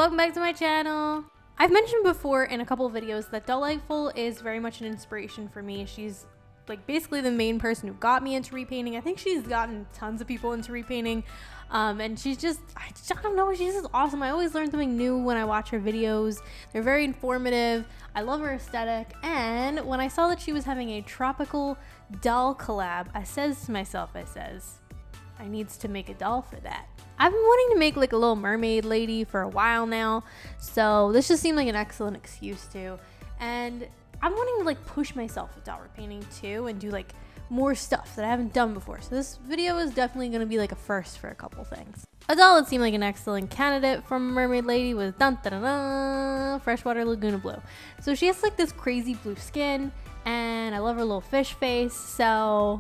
welcome back to my channel. I've mentioned before in a couple of videos that Dollightful is very much an inspiration for me. She's like basically the main person who got me into repainting. I think she's gotten tons of people into repainting. And she's just, I don't know, she's just awesome. I always learn something new when I watch her videos. They're very informative. I love her aesthetic. And when I saw that she was having a tropical doll collab, I says to myself, I needs to make a doll for that. I've been wanting to make like a little mermaid lady for a while now, so this just seemed like an excellent excuse to. And I'm wanting to like push myself with doll repainting too and do like more stuff that I haven't done before. So this video is definitely going to be like a first for a couple things. A doll that seemed like an excellent candidate from Mermaid Lady was freshwater lagoona blue. So she has like this crazy blue skin, and I love her little fish face, so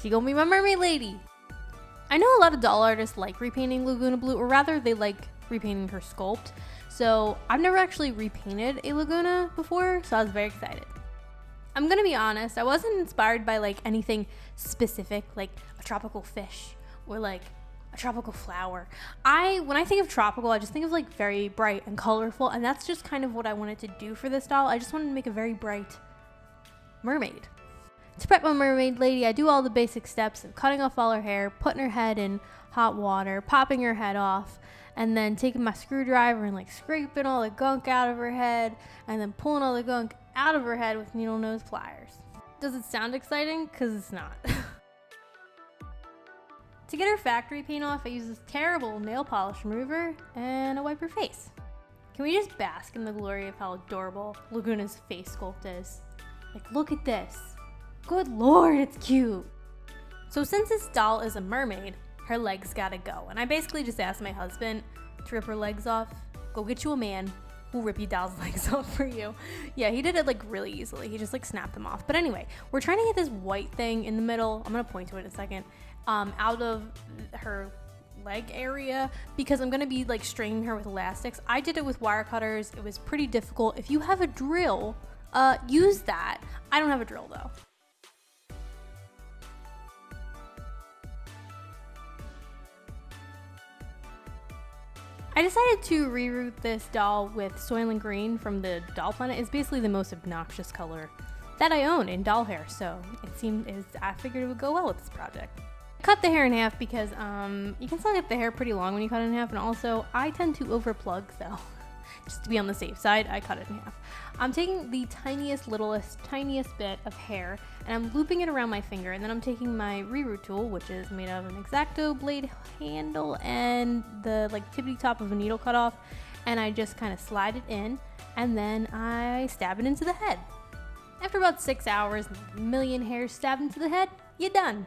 she gonna be my mermaid lady. I know a lot of doll artists like repainting Lagoona Blue, or rather they like repainting her sculpt. So I've never actually repainted a Lagoona before, so I was very excited. I'm gonna be honest, I wasn't inspired by like anything specific, like a tropical fish or like a tropical flower. When I think of tropical, I just think of like very bright and colorful, and that's just kind of what I wanted to do for this doll. I just wanted to make a very bright mermaid. To prep my mermaid lady, I do all the basic steps of cutting off all her hair, putting her head in hot water, popping her head off, and then taking my screwdriver and like scraping all the gunk out of her head, and then pulling all the gunk out of her head with needle nose pliers. Does it sound exciting? Because it's not. To get her factory paint off, I use this terrible nail polish remover, and I wipe her face. Can we just bask in the glory of how adorable Lagoona's face sculpt is? Like, look at this. Good lord, it's cute. So since this doll is a mermaid, her legs gotta go. And I basically just asked my husband to rip her legs off. Go get you a man who'll rip your doll's legs off for you. Yeah, he did it like really easily. He just like snapped them off. But anyway, we're trying to get this white thing in the middle. I'm gonna point to it in a second. Out of her leg area, because I'm gonna be like stringing her with elastics. I did it with wire cutters. It was pretty difficult. If you have a drill, use that. I don't have a drill though. I decided to reroute this doll with Soylent Green from the Doll Planet. It's basically the most obnoxious color that I own in doll hair, so I figured it would go well with this project. I cut the hair in half because you can still get the hair pretty long when you cut it in half, and also I tend to overplug, so just to be on the safe side, I cut it in half. I'm taking the tiniest bit of hair, and I'm looping it around my finger, and then I'm taking my reroute tool, which is made of an X-Acto blade handle and the like tippity top of a needle cutoff, and I just kind of slide it in, and then I stab it into the head. After about 6 hours and a million hairs stabbed into the head, you're done.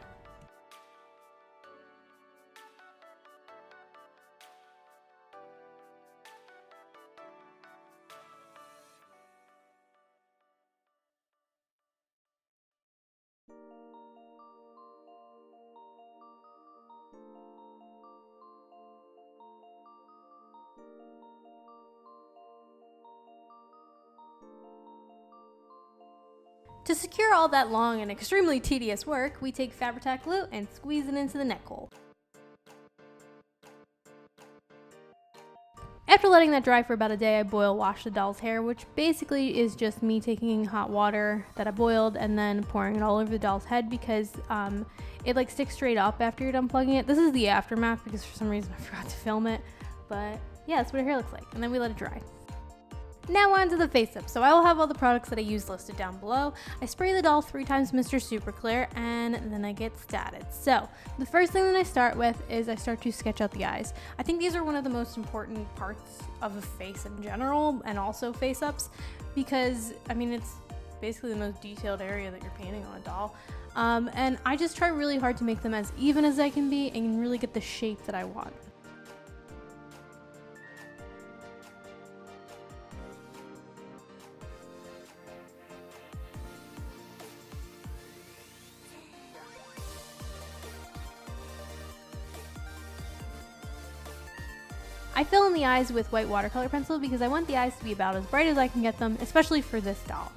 To secure all that long and extremely tedious work, we take faber glue and squeeze it into the neck hole. After letting that dry for about a day, I boil wash the doll's hair, which basically is just me taking hot water that I boiled and then pouring it all over the doll's head because it like sticks straight up after you're done plugging it. This is the aftermath because for some reason I forgot to film it, but yeah, that's what her hair looks like, and then we let it dry. Now on to the face up. So I will have all the products that I use listed down below. I spray the doll 3 times Mr. Super Clear, and then I get started. So the first thing that I start with is I start to sketch out the eyes. I think these are one of the most important parts of a face in general, and also face ups, because I mean it's basically the most detailed area that you're painting on a doll. And I just try really hard to make them as even as I can be and really get the shape that I want. I fill in the eyes with white watercolor pencil because I want the eyes to be about as bright as I can get them, especially for this doll.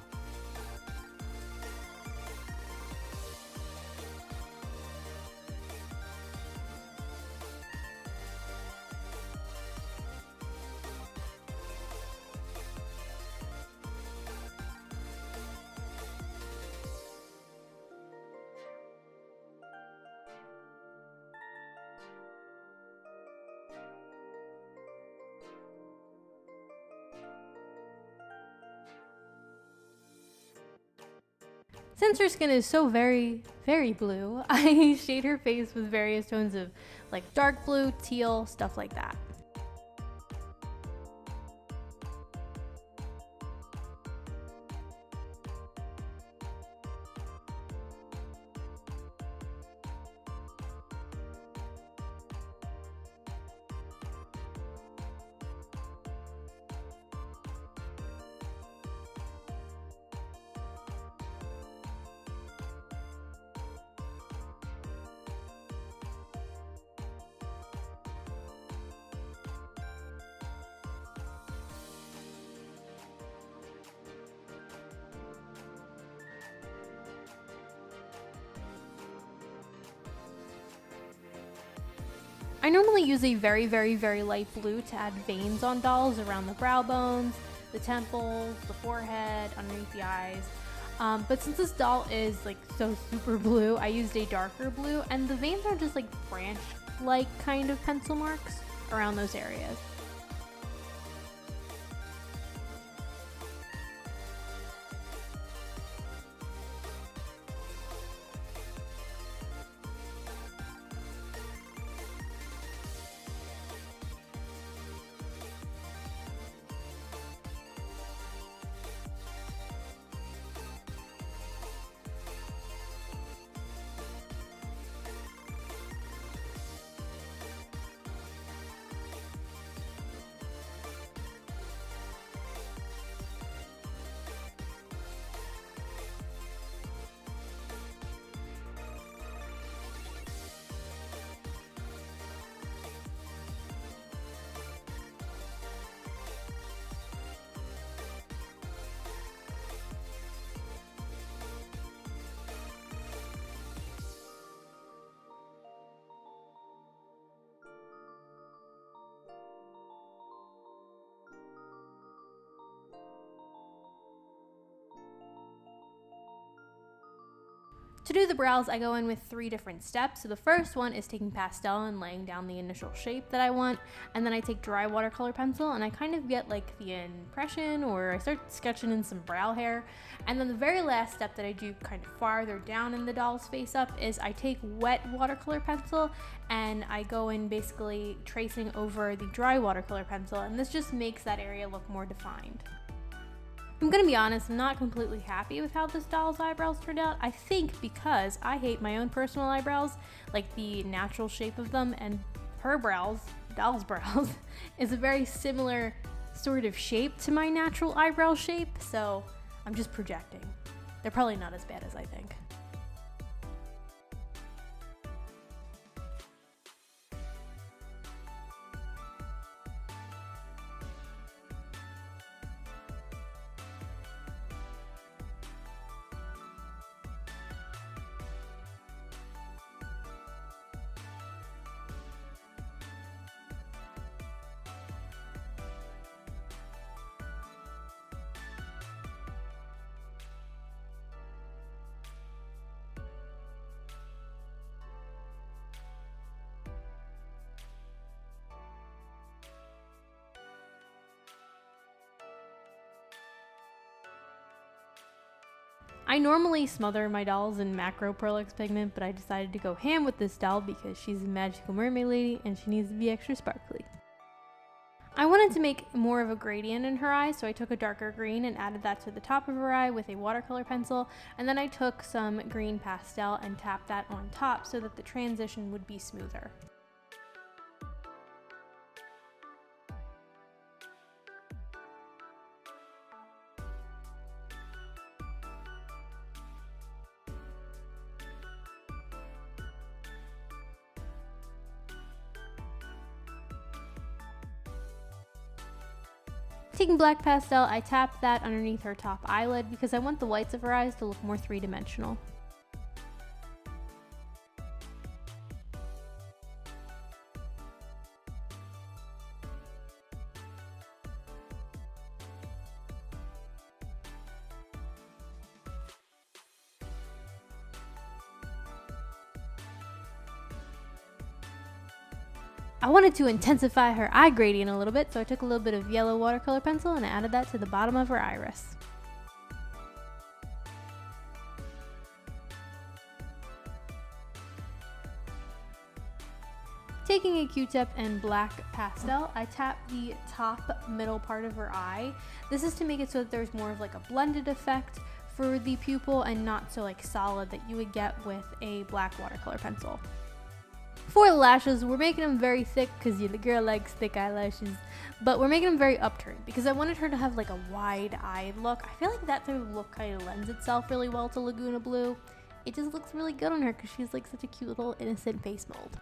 Since her skin is so very, very blue, I shade her face with various tones of like dark blue, teal, stuff like that. I normally use a very, very, very light blue to add veins on dolls around the brow bones, the temples, the forehead, underneath the eyes. But since this doll is like so super blue, I used a darker blue, and the veins are just like branch-like kind of pencil marks around those areas. To do the brows, I go in with 3 different steps. So the first one is taking pastel and laying down the initial shape that I want, and then I take dry watercolor pencil and I kind of get like the impression, or I start sketching in some brow hair. And then the very last step that I do kind of farther down in the doll's face up is I take wet watercolor pencil and I go in basically tracing over the dry watercolor pencil, and this just makes that area look more defined. I'm gonna be honest, I'm not completely happy with how this doll's eyebrows turned out. I think because I hate my own personal eyebrows, like the natural shape of them, and her brows, doll's brows, is a very similar sort of shape to my natural eyebrow shape, so I'm just projecting. They're probably not as bad as I think. I normally smother my dolls in macro Pearlix pigment, but I decided to go ham with this doll because she's a magical mermaid lady and she needs to be extra sparkly. I wanted to make more of a gradient in her eye, so I took a darker green and added that to the top of her eye with a watercolor pencil, and then I took some green pastel and tapped that on top so that the transition would be smoother. Taking black pastel, I tapped that underneath her top eyelid because I want the whites of her eyes to look more three-dimensional. I wanted to intensify her eye gradient a little bit, so I took a little bit of yellow watercolor pencil and I added that to the bottom of her iris. Taking a Q-tip and black pastel, I tap the top middle part of her eye. This is to make it so that there's more of like a blended effect for the pupil and not so like solid that you would get with a black watercolor pencil. For the lashes, we're making them very thick because the girl likes thick eyelashes, but we're making them very upturned because I wanted her to have like a wide-eyed look. I feel like that type of look kind of lends itself really well to Laguna Blue. It just looks really good on her because she's like such a cute little innocent face mold.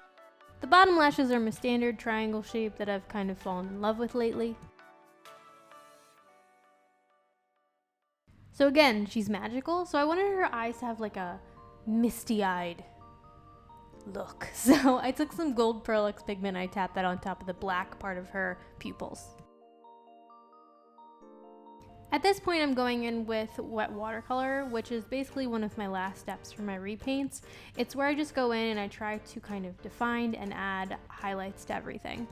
The bottom lashes are my standard triangle shape that I've kind of fallen in love with lately. So again, she's magical, so I wanted her eyes to have like a misty-eyed look. So I took some gold Pearlix pigment, I tapped that on top of the black part of her pupils. At this point, I'm going in with wet watercolor, which is basically one of my last steps for my repaints. It's where I just go in and I try to kind of define and add highlights to everything.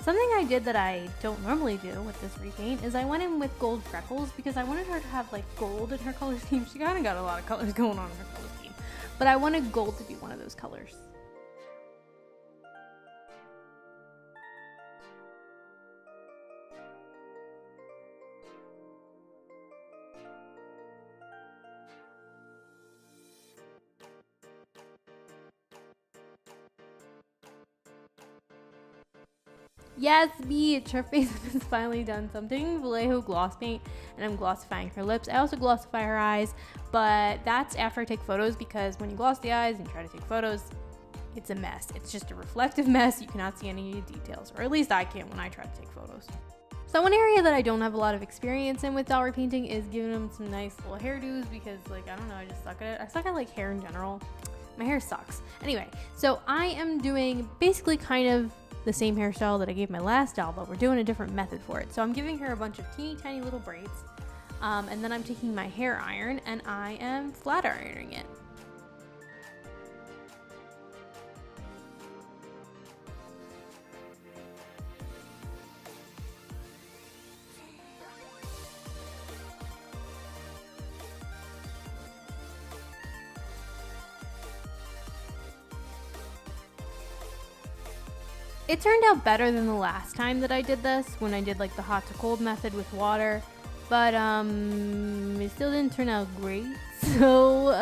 Something I did that I don't normally do with this repaint is I went in with gold freckles because I wanted her to have like gold in her color scheme. She kind of got a lot of colors going on in her color scheme, but I wanted gold to be one of those colors. Yes, bitch, her face has finally done something. Vallejo gloss paint, and I'm glossifying her lips. I also glossify her eyes, but that's after I take photos because when you gloss the eyes and try to take photos, it's a mess. It's just a reflective mess. You cannot see any details, or at least I can't when I try to take photos. So one area that I don't have a lot of experience in with doll repainting is giving them some nice little hairdos because, like, I don't know, I just suck at it. I suck at, like, hair in general. My hair sucks. Anyway, so I am doing basically kind of the same hairstyle that I gave my last doll, but we're doing a different method for it. So I'm giving her a bunch of teeny tiny little braids, and then I'm taking my hair iron and I am flat ironing it. It turned out better than the last time that I did this, when I did like the hot to cold method with water, but it still didn't turn out great. So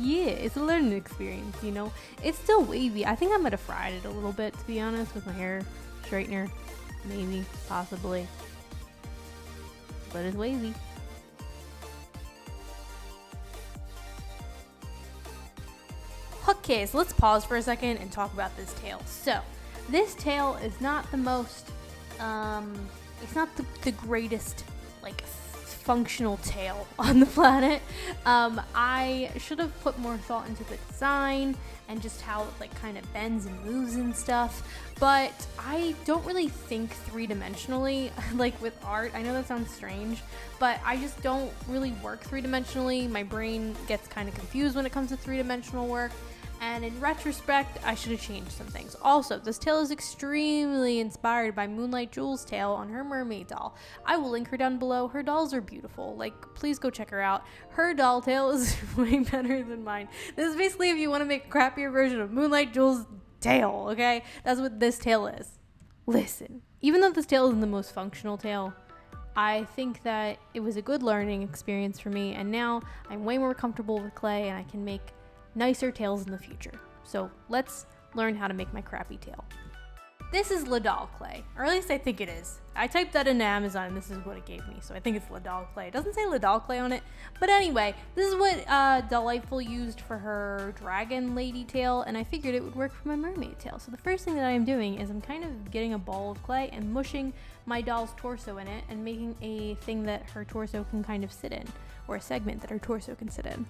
yeah, it's a learning experience, you know. It's still wavy. I think I might have fried it a little bit, to be honest, with my hair straightener, maybe, possibly, but it's wavy. Okay, so let's pause for a second and talk about this tail. So this tail is not the most, it's not the greatest, like, functional tail on the planet. I should have put more thought into the design and just how it, like, kind of bends and moves and stuff, but I don't really think three-dimensionally, like with art. I know that sounds strange, but I just don't really work three-dimensionally. My brain gets kind of confused when it comes to three-dimensional work. And in retrospect, I should have changed some things. Also, this tail is extremely inspired by Moonlight Jewel's tail on her Mermaid doll. I will link her down below. Her dolls are beautiful. Like, please go check her out. Her doll tail is way better than mine. This is basically if you want to make a crappier version of Moonlight Jewel's tail, okay? That's what this tail is. Listen, Even though this tail isn't the most functional tail, I think that it was a good learning experience for me, and now I'm way more comfortable with clay and I can make nicer tails in the future. So let's learn how to make my crappy tail. This is Ladal clay, or at least I think it is. I typed that into Amazon and this is what it gave me, so I think it's Ladal clay. It doesn't say Ladal clay on it, but anyway, this is what Dollightful used for her dragon lady tail, and I figured it would work for my mermaid tail. So the first thing that I am doing is I'm kind of getting a ball of clay and mushing my doll's torso in it and making a thing that her torso can kind of sit in, or a segment that her torso can sit in.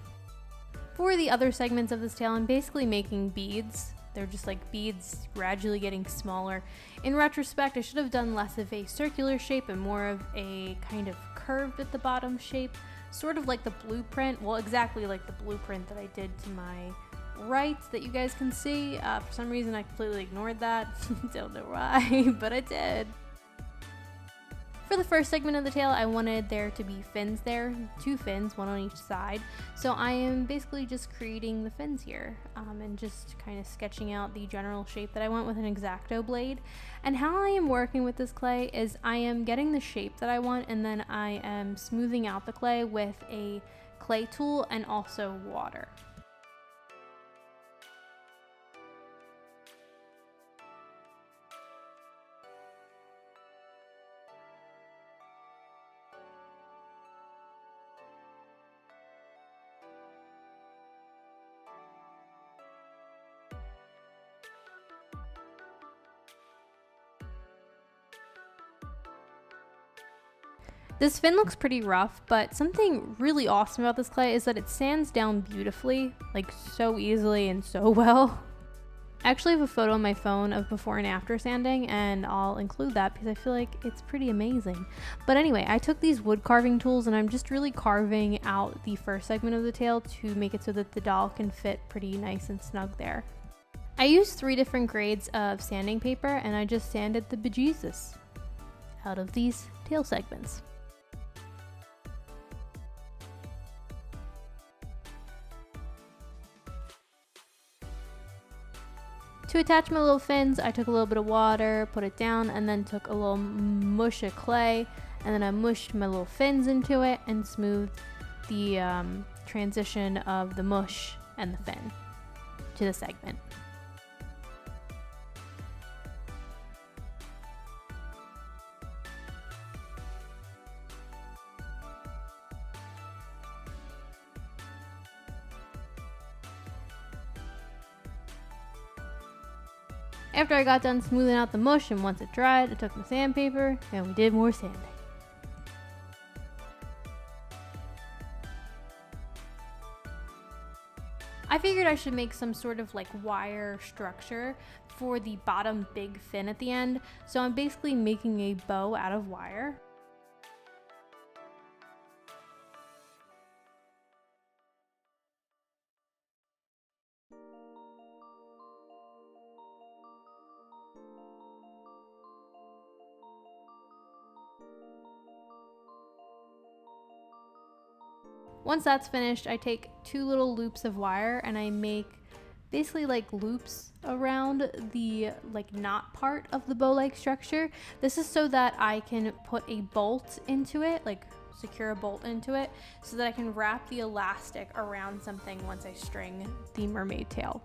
For the other segments of this tail, I'm basically making beads. They're just like beads gradually getting smaller. In retrospect, I should have done less of a circular shape and more of a kind of curved at the bottom shape, sort of like the blueprint. Well, exactly like the blueprint that I did to my right that you guys can see. For some reason, I completely ignored that. Don't know why, but I did. For the first segment of the tail, I wanted there to be fins there, 2 fins, 1 on each side. So I am basically just creating the fins here and just kind of sketching out the general shape that I want with an X-Acto blade. And how I am working with this clay is I am getting the shape that I want, and then I am smoothing out the clay with a clay tool and also water. This fin looks pretty rough, but something really awesome about this clay is that it sands down beautifully, like so easily and so well. I actually have a photo on my phone of before and after sanding, and I'll include that because I feel like it's pretty amazing. But anyway, I took these wood carving tools and I'm just really carving out the first segment of the tail to make it so that the doll can fit pretty nice and snug there. I used 3 different grades of sanding paper, and I just sanded the bejesus out of these tail segments. To attach my little fins, I took a little bit of water, put it down, and then took a little mush of clay, and then I mushed my little fins into it and smoothed the transition of the mush and the fin to the segment. After I got done smoothing out the mush and once it dried, I took my sandpaper and we did more sanding. I figured I should make some sort of like wire structure for the bottom big fin at the end, so I'm basically making a bow out of wire. Once that's finished, I take 2 little loops of wire and I make basically like loops around the like knot part of the bow-like structure. This is so that I can put a bolt into it, like secure a bolt into it, so that I can wrap the elastic around something once I string the mermaid tail.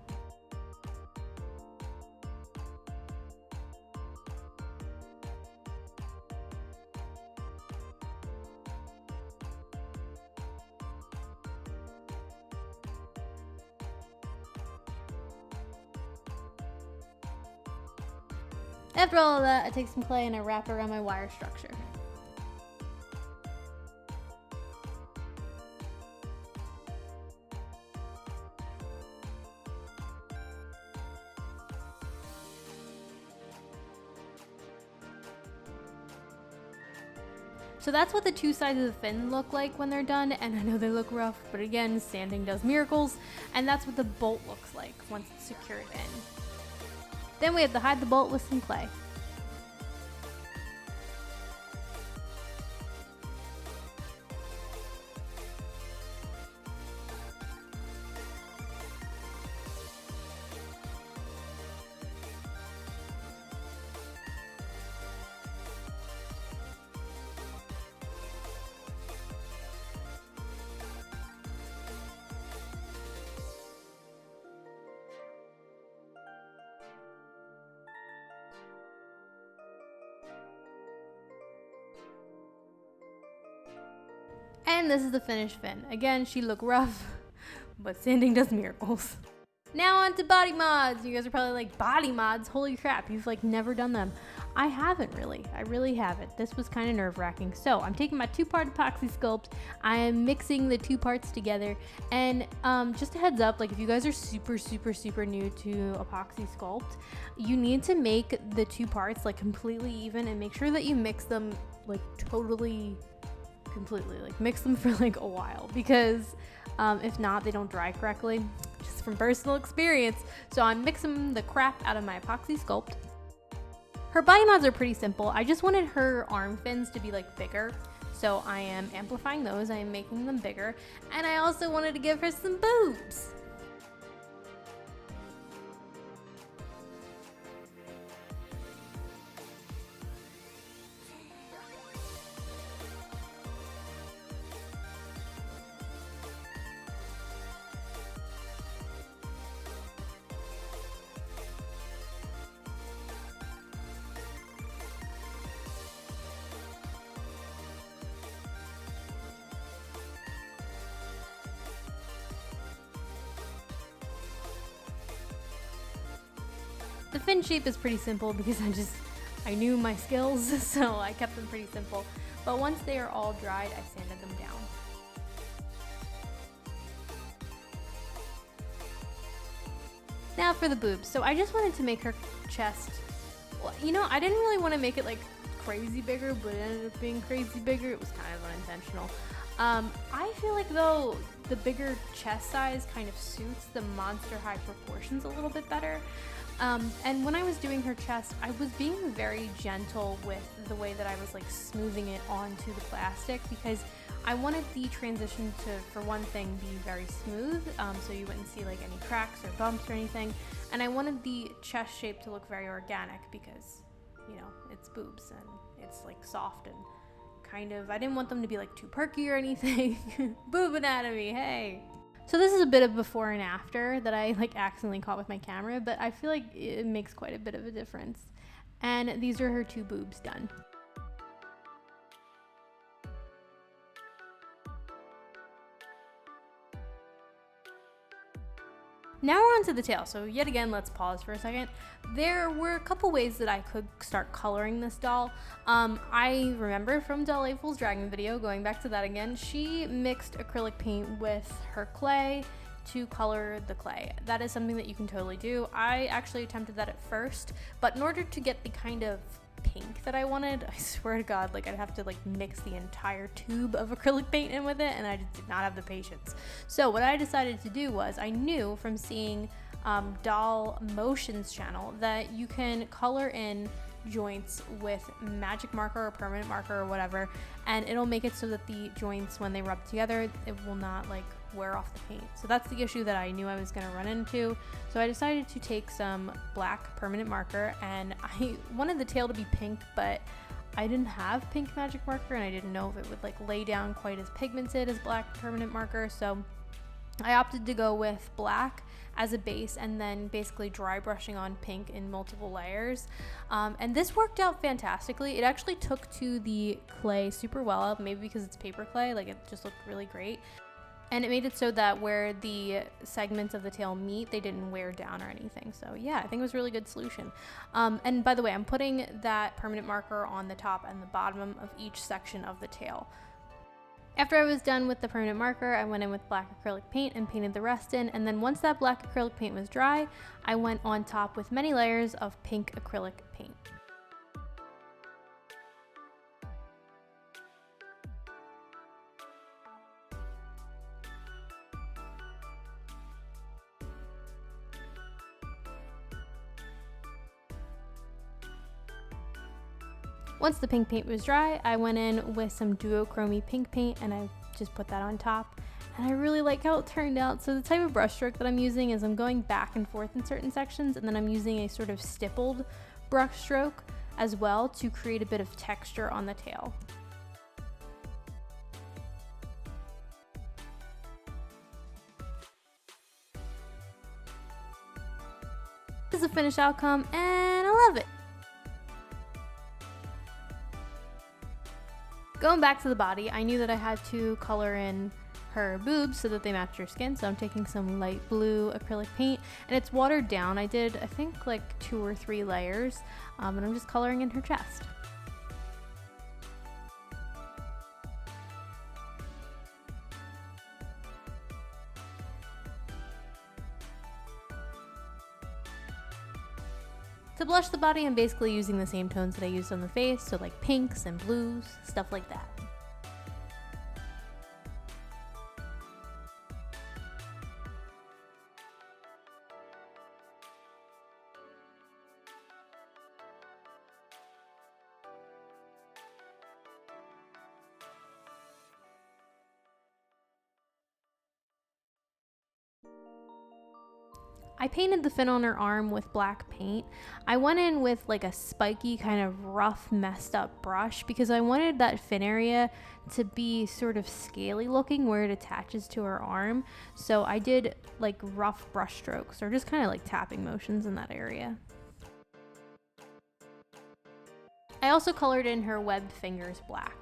After all of that, I take some clay and I wrap it around my wire structure. So that's what the 2 sides of the fin look like when they're done, and I know they look rough, but again, sanding does miracles, and that's what the bolt looks like once it's secured in. Then we have to hide the bolt with some clay. And this is the finished fin. Again, she looked rough, but sanding does miracles. Now on to body mods. You guys are probably like, body mods? Holy crap, you've like never done them. I haven't really. I really haven't. This was kind of nerve-wracking. So I'm taking my 2-part epoxy sculpt. I am mixing the 2 parts together. And just a heads up, like if you guys are super new to epoxy sculpt, you need to make the 2 parts like completely even and make sure that you mix them like completely, like mix them for like a while, because if not, they don't dry correctly, just from personal experience. So I'm mixing the crap out of my epoxy sculpt. Her body mods are pretty simple. I just wanted her arm fins to be like bigger, so I am amplifying those. I am making them bigger, and I also wanted to give her some boobs. The fin shape is pretty simple because I knew my skills, so I kept them pretty simple. But once they are all dried, I sanded them down. Now for the boobs. So I just wanted to make her chest, well, you know, I didn't really want to make it like crazy bigger, but it ended up being crazy bigger. It was kind of unintentional. I feel like though the bigger chest size kind of suits the monster high proportions a little bit better. And when I was doing her chest, I was being very gentle with the way that I was like smoothing it onto the plastic, because I wanted the transition to, for one thing, be very smooth, so you wouldn't see like any cracks or bumps or anything. And I wanted the chest shape to look very organic because, you know, it's boobs and it's like soft and kind of, I didn't want them to be like too perky or anything. Boob anatomy, hey! So this is a bit of before and after that I like accidentally caught with my camera, but I feel like it makes quite a bit of a difference. And these are her 2 boobs done. Now we're on to the tail. So yet again, let's pause for a second. There were a couple ways that I could start coloring this doll. I remember from Dollightful's dragon video, going back to that again, she mixed acrylic paint with her clay to color the clay. That is something that you can totally do. I actually attempted that at first, but in order to get the kind of pink that I wanted, I swear to God, like I'd have to like mix the entire tube of acrylic paint in with it, and I just did not have the patience. So what I decided to do was, I knew from seeing Dollmotion's channel that you can color in joints with magic marker or permanent marker or whatever, and it'll make it so that the joints, when they rub together, it will not like wear off the paint. So that's the issue that I knew I was going to run into. So I decided to take some black permanent marker, and I wanted the tail to be pink, but I didn't have pink magic marker, and I didn't know if it would like lay down quite as pigmented as black permanent marker. So I opted to go with black as a base and then basically dry brushing on pink in multiple layers. And this worked out fantastically. It actually took to the clay super well, maybe because it's paper clay, like it just looked really great. And it made it so that where the segments of the tail meet, they didn't wear down or anything. So yeah, I think it was a really good solution. And by the way, I'm putting that permanent marker on the top and the bottom of each section of the tail. After I was done with the permanent marker, I went in with black acrylic paint and painted the rest in. And then once that black acrylic paint was dry, I went on top with many layers of pink acrylic paint. Once the pink paint was dry, I went in with some duochrome pink paint and I just put that on top. And I really like how it turned out. So the type of brush stroke that I'm using is I'm going back and forth in certain sections, and then I'm using a sort of stippled brush stroke as well to create a bit of texture on the tail. This is the finished outcome and I love it. Going back to the body, I knew that I had to color in her boobs so that they match her skin, so I'm taking some light blue acrylic paint, and it's watered down. I did, I think, like 2 or 3 layers, and I'm just coloring in her chest. To blush the body, I'm basically using the same tones that I used on the face, so like pinks and blues, stuff like that. I painted the fin on her arm with black paint. I went in with like a spiky kind of rough, messed up brush because I wanted that fin area to be sort of scaly looking where it attaches to her arm. So I did like rough brush strokes or just kind of like tapping motions in that area. I also colored in her webbed fingers black.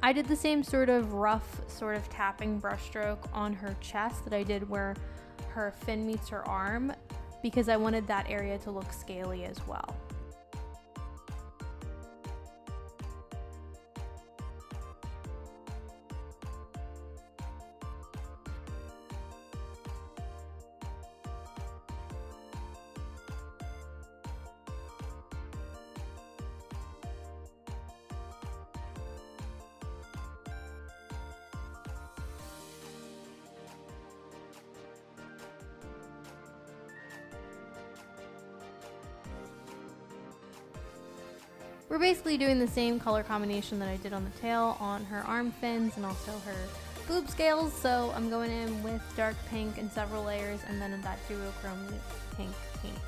I did the same sort of rough sort of tapping brushstroke on her chest that I did where her fin meets her arm because I wanted that area to look scaly as well. We're basically doing the same color combination that I did on the tail on her arm fins and also her boob scales, so I'm going in with dark pink and several layers and then that duochrome pink paint.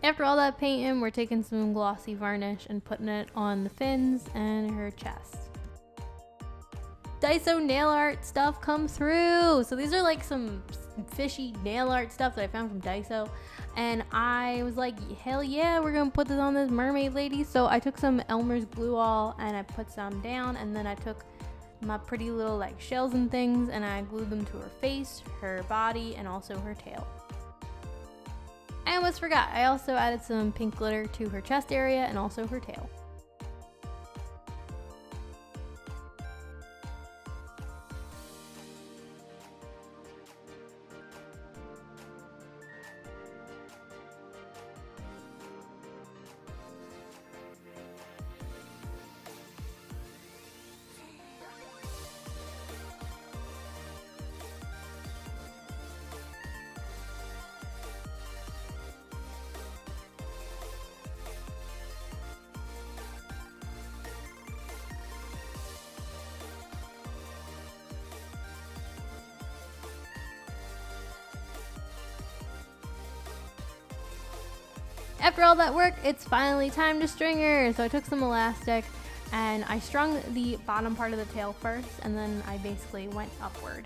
After all that painting, we're taking some glossy varnish and putting it on the fins and her chest. Daiso nail art stuff come through. So these are like some fishy nail art stuff that I found from Daiso. And I was like, hell yeah, we're gonna put this on this mermaid lady. So I took some Elmer's glue all and I put some down, and then I took my pretty little like shells and things and I glued them to her face, her body, and also her tail. I almost forgot, I also added some pink glitter to her chest area and also her tail. After all that work, it's finally time to string her. So I took some elastic and I strung the bottom part of the tail first, and then I basically went upward.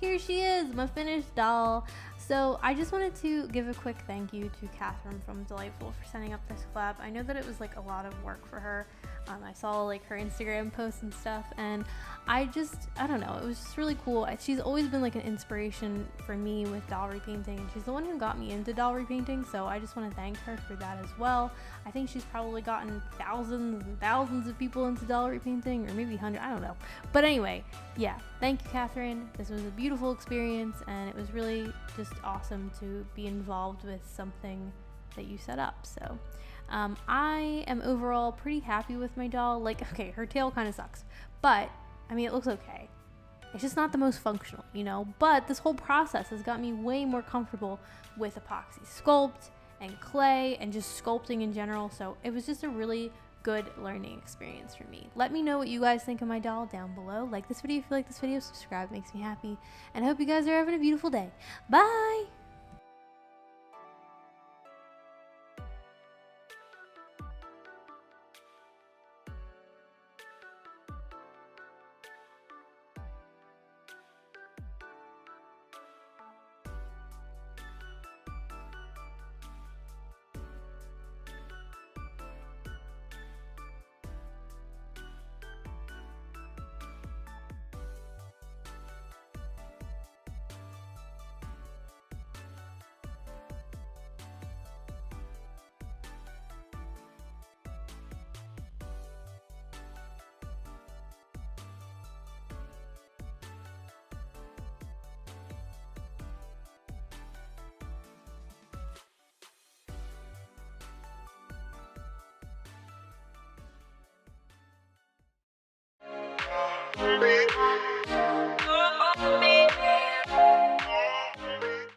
here she is, my finished doll. So I just wanted to give a quick thank you to Catherine from Dollightful for setting up this collab. I know that it was like a lot of work for her. I saw like her Instagram posts and stuff, and I don't know, it was just really cool. She's always been like an inspiration for me with doll repainting, and she's the one who got me into doll repainting, so I just want to thank her for that as well. I think she's probably gotten thousands and thousands of people into doll repainting, or maybe hundreds, I don't know. But anyway, yeah, thank you, Catherine. This was a beautiful experience, and it was really just awesome to be involved with something that you set up. So I am overall pretty happy with my doll. Like, okay, her tail kind of sucks, but I mean, it looks okay. It's just not the most functional, you know, but this whole process has got me way more comfortable with epoxy sculpt and clay and just sculpting in general. So it was just a really good learning experience for me. Let me know what you guys think of my doll down below. Like this video if you like this video, subscribe, makes me happy, and I hope you guys are having a beautiful day. Bye.